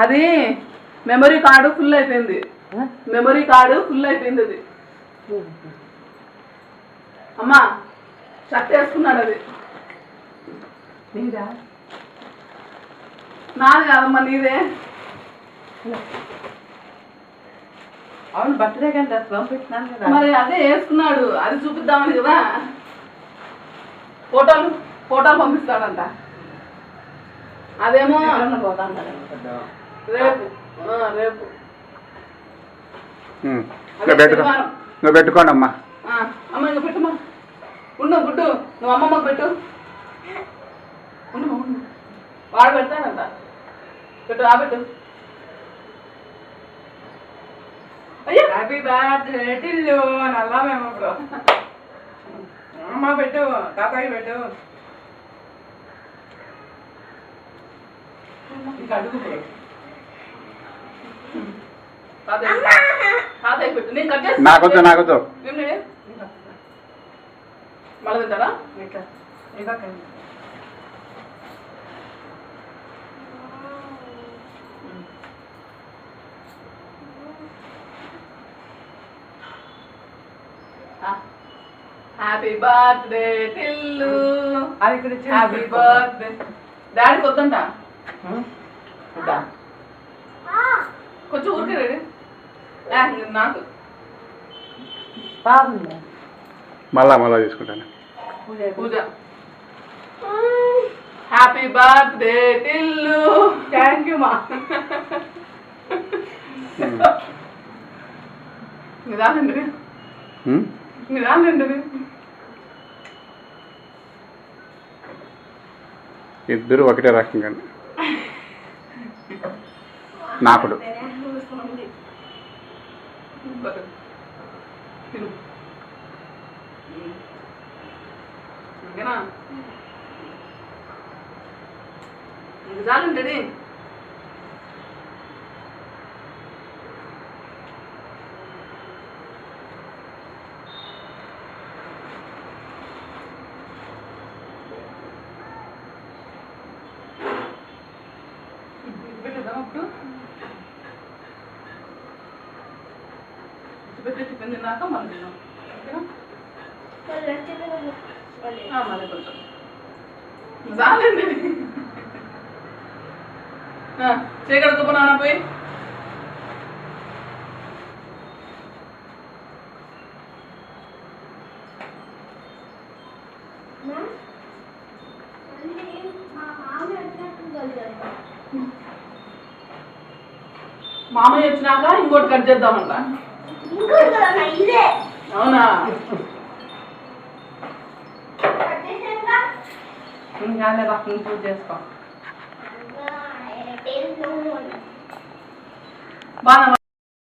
అది memory card full అయిపోయింది. Memory card full అయిపోయింది అది. అమ్మా షర్ట్ వేసుకున్నాడు అది. నీదా? నాది కాదమ్మా, నీదే. అవును, బర్త్డే కానీ డ్రెస్ పంపించినాను కదా. మరి అదే వేసుకున్నాడు, అది చూపిద్దామని కదా. ఫోటోలు పంపిస్తాడంట. అదేమో పోతాను రేపు రేపు నువ్వు పెట్టుకోండి అమ్మా. అమ్మ ఇంకా పెట్టమ్మా. ఉండు గుడ్డు, నువ్వు అమ్మమ్మకు పెట్టు. ఉండు ఉండు, వాడు పెడతాడంట. పెట్టు, పెట్టు. అయ్యో హ్యాపీ బర్త్డే టిల్లు నల్లా మేము ఇప్పుడు అమ్మ పెట్టు, తాతయ్య పెట్టు. ఇంకా అడుగు తాతయ్య పెట్టు. నేను కట్ చేస్తాను. నాకొద్దు మళ్ళీ తింటారా? ఇట్లా ఇంకా హ్యాపీ బర్త్డే టిల్లు. అది ఇక్కడ హ్యాపీ బర్త్డే. డాడీకి వద్దంట. కొంచెం ఊరికే రెడీ. నాకు బాగుంది. మళ్ళా తీసుకుంటాను. Pooja. Happy birthday Tillu. Thank you మా. నిదానండి నిదానండి. ఇద్దరు ఒకటే రకంగా నాకుడు. నిజాలండి. పెట్టి టిఫిన్ తిన్నాక మళ్ళీ తిన్నాం. మళ్ళీ కొంచెం చాలండి. చేయగలుగుతున్నా పోయి. మామయ్య వచ్చినాక ఇంకోటి కట్ చేద్దామంట. అవునా? పూజ చేసుకో బాగా